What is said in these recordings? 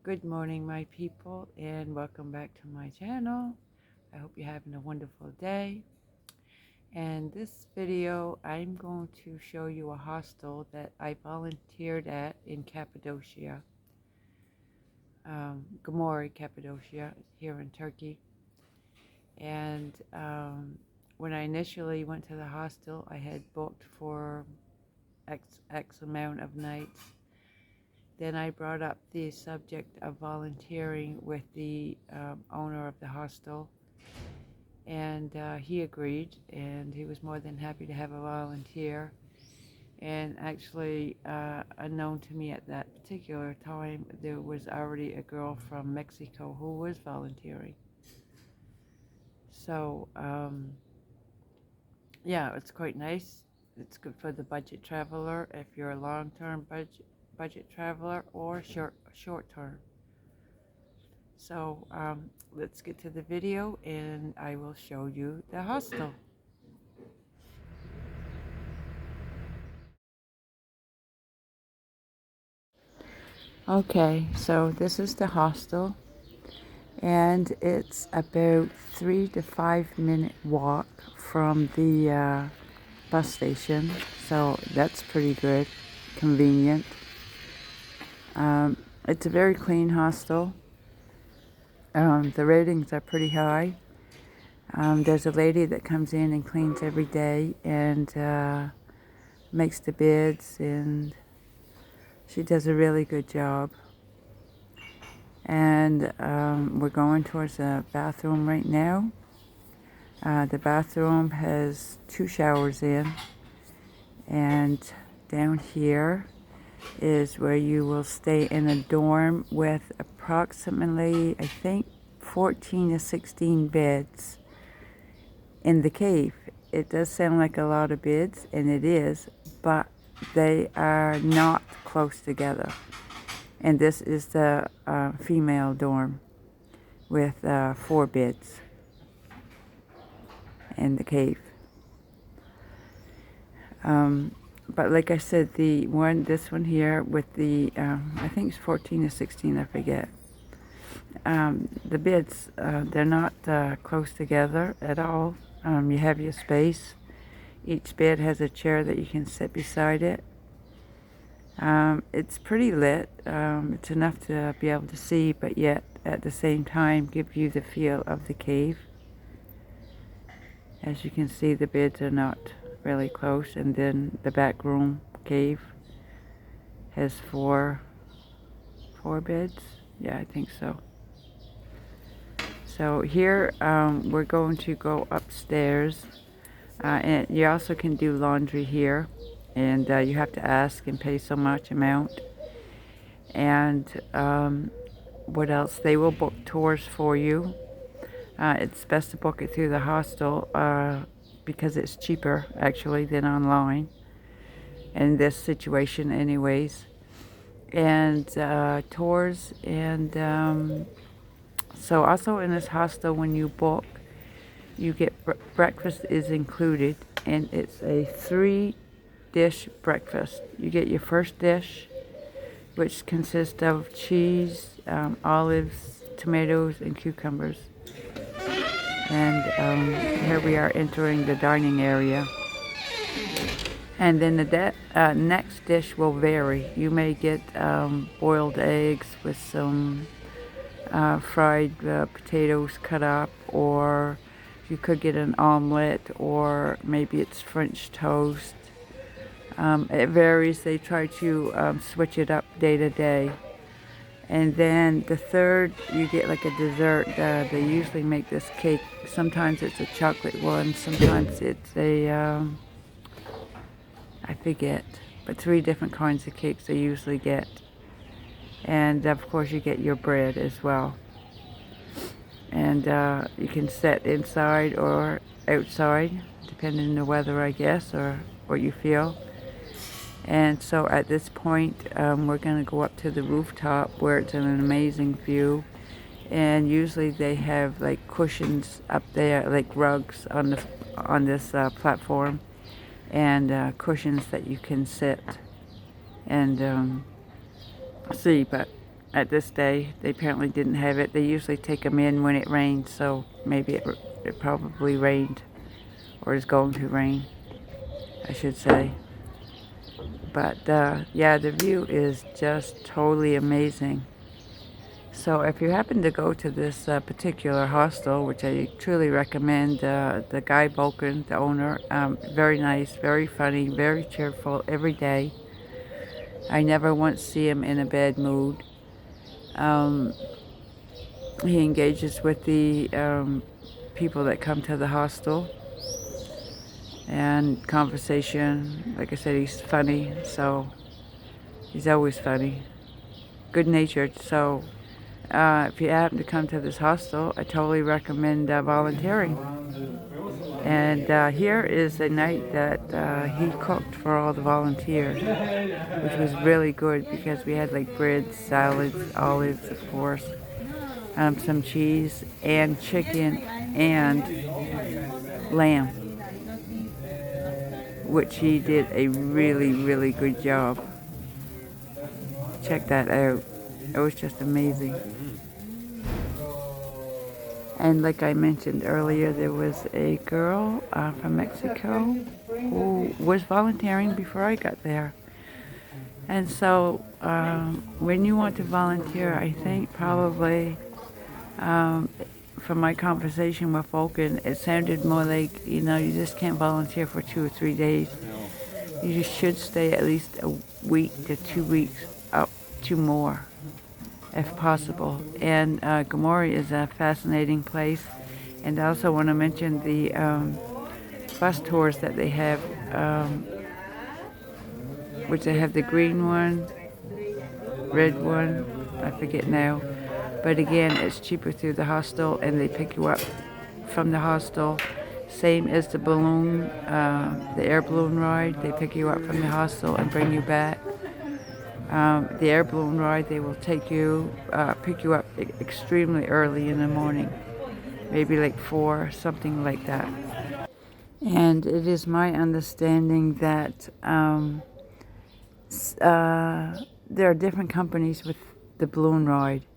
Good morning, my people, and welcome back to my channel. I hope you're having a wonderful day. And this video, I'm going to show you a hostel that I volunteered at in Cappadocia, Goreme Cappadocia, here in Turkey. And when I initially went to the hostel, I had booked for X amount of nights. Then I brought up the subject of volunteering with the owner of the hostel, and he agreed, and he was more than happy to have a volunteer. And actually, unknown to me at that particular time, there was already a girl from Mexico who was volunteering. So, yeah, it's quite nice. It's good for the budget traveler if you're a long-term budget traveler or short-term. So let's get to the video and I will show you the hostel. Okay, so this is the hostel, and it's about 3 to 5 minute walk from the bus station, so that's pretty good, convenient. It's a very clean hostel. The ratings are pretty high. There's a lady that comes in and cleans every day and makes the beds, and she does a really good job. And we're going towards the bathroom right now. The bathroom has 2 showers in, and down here is where you will stay in a dorm with approximately, I think, 14 to 16 beds in the cave. It does sound like a lot of beds, and it is, but they are not close together. And this is the female dorm with 4 beds in the cave. But like I said, this one here with the, I think it's 14 to 16, I forget. The beds, they're not close together at all. You have your space. Each bed has a chair that you can sit beside it. It's pretty lit. It's enough to be able to see, but yet at the same time give you the feel of the cave. As you can see, the beds are not really close, and then the back room cave has four beds. Yeah, I think so. So here we're going to go upstairs, and you also can do laundry here, and you have to ask and pay so much amount. And what else? They will book tours for you. It's best to book it through the hostel because it's cheaper actually than online in this situation anyways. And tours, and so also in this hostel, when you book, you get breakfast is included, and it's a 3-dish breakfast. You get your first dish, which consists of cheese, olives, tomatoes, and cucumbers. And here we are entering the dining area. And then the next dish will vary. You may get boiled eggs with some fried potatoes cut up, or you could get an omelet, or maybe it's French toast. It varies. They try to switch it up day to day. And then the third, you get like a dessert. They usually make this cake. Sometimes it's a chocolate one. Sometimes it's a, I forget. But 3 different kinds of cakes they usually get. And of course you get your bread as well. And you can sit inside or outside, depending on the weather, I guess, or what you feel. And so at this point, we're going to go up to the rooftop where it's an amazing view. And usually they have like cushions up there, like rugs on this platform, and cushions that you can sit and see. But at this day. They apparently didn't have it. They usually take them in when it rains, so maybe it probably rained, or is going to rain, I should say. But yeah, the view is just totally amazing. So if you happen to go to this particular hostel, which I truly recommend, the guy Vulcan, the owner, very nice, very funny, very cheerful every day. I never once see him in a bad mood. He engages with the people that come to the hostel, and conversation. Like I said, he's funny, so he's always funny, good-natured. So if you happen to come to this hostel, I totally recommend volunteering. And here is a night that he cooked for all the volunteers, which was really good because we had like bread, salads, olives, of course, some cheese, and chicken, and lamb, which he did a really, really good job. Check that out. It was just amazing. And like I mentioned earlier, there was a girl from Mexico who was volunteering before I got there. And so when you want to volunteer, I think probably from my conversation with Vulcan, it sounded more like, you just can't volunteer for 2 or 3 days. You just should stay at least a week to 2 weeks, up to more, if possible. And Goreme is a fascinating place. And I also want to mention the bus tours that they have, which they have the green one, red one, I forget now. But again, it's cheaper through the hostel, and they pick you up from the hostel. Same as the balloon, the air balloon ride. They pick you up from the hostel and bring you back. The air balloon ride, they will pick you up extremely early in the morning, maybe like 4, something like that. And it is my understanding that there are different companies with the balloon ride,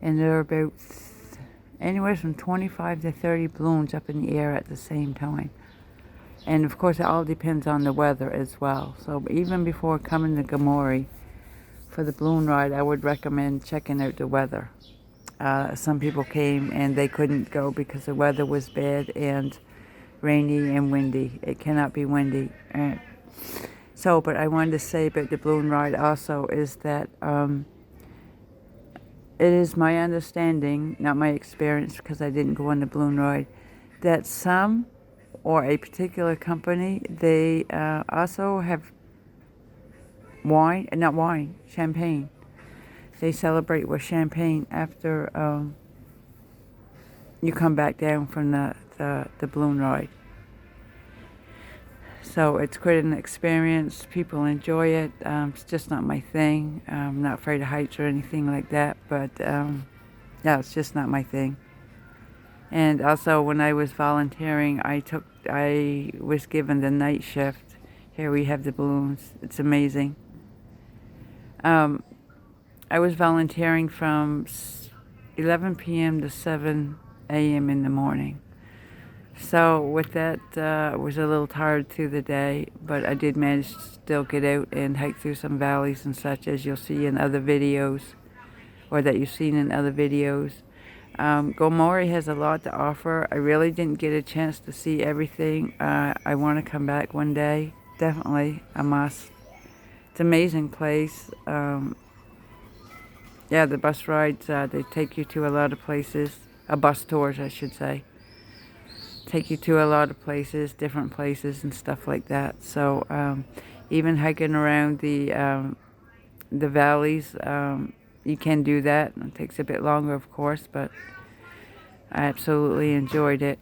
and there are about anywhere from 25 to 30 balloons up in the air at the same time. And of course, it all depends on the weather as well. So even before coming to Goreme for the balloon ride, I would recommend checking out the weather. Some people came and they couldn't go because the weather was bad and rainy and windy. It cannot be windy. But I wanted to say about the balloon ride also is that it is my understanding, not my experience because I didn't go on the balloon ride, that some, or a particular company, they also have champagne. They celebrate with champagne after you come back down from the balloon ride. So it's quite an experience. People enjoy it. It's just not my thing. I'm not afraid of heights or anything like that, but yeah, it's just not my thing. And also, when I was volunteering, I was given the night shift. Here we have the balloons. It's amazing. I was volunteering from 11 p.m. to 7 a.m. in the morning. So with that, I was a little tired through the day, but I did manage to still get out and hike through some valleys and such, as you'll see in other videos, or that you've seen in other videos. Goreme has a lot to offer. I really didn't get a chance to see everything. I want to come back one day. Definitely, I must. It's an amazing place. Yeah, the bus rides, they take you to a lot of places. Bus tours, I should say. Take you to a lot of places, different places and stuff like that. So even hiking around the valleys, you can do that. It takes a bit longer, of course, but I absolutely enjoyed it.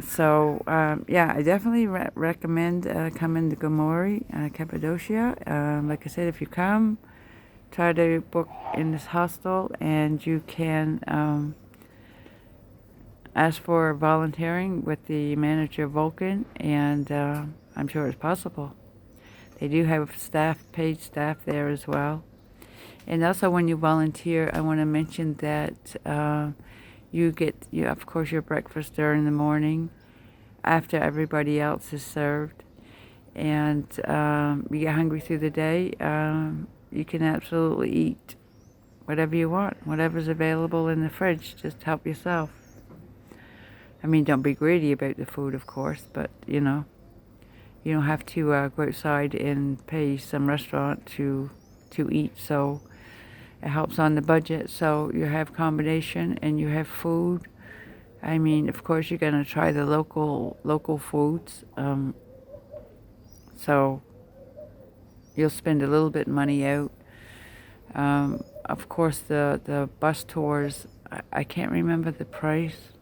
So yeah, I definitely recommend coming to Goreme Cappadocia. Like I said, if you come, try to book in this hostel, and you can ask for volunteering with the manager Vulcan, and I'm sure it's possible. They do have paid staff there as well. And also when you volunteer, I want to mention that you get, of course, your breakfast during the morning after everybody else is served. And you get hungry through the day, you can absolutely eat whatever you want, whatever's available in the fridge. Just help yourself. I mean, don't be greedy about the food, of course, but you know, you don't have to go outside and pay some restaurant to eat. So it helps on the budget. So you have combination and you have food. I mean, of course, you're gonna try the local foods. So you'll spend a little bit of money out. Of course, the bus tours, I can't remember the price.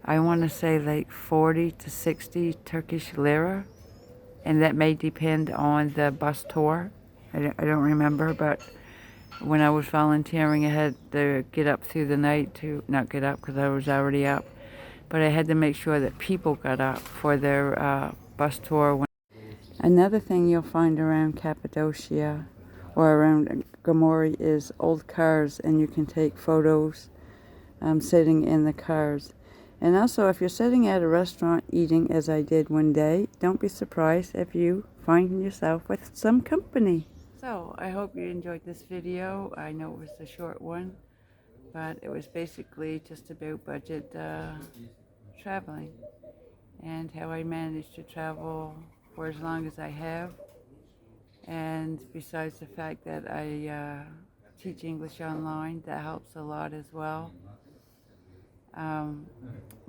I want to say like 40 to 60 Turkish lira, and that may depend on the bus tour. I don't remember, but when I was volunteering, I had to get up through the night to, not get up because I was already up, but I had to make sure that people got up for their bus tour. Another thing you'll find around Cappadocia or around Goreme is old cars, and you can take photos sitting in the cars. And also, if you're sitting at a restaurant eating, as I did one day, don't be surprised if you find yourself with some company. So, I hope you enjoyed this video. I know it was a short one, but it was basically just about budget traveling and how I managed to travel for as long as I have. And besides the fact that I teach English online, that helps a lot as well.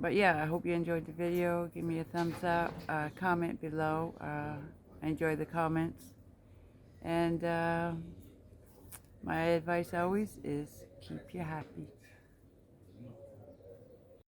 But yeah, I hope you enjoyed the video. Give me a thumbs up, comment below. I enjoy the comments. And my advice always is keep you happy.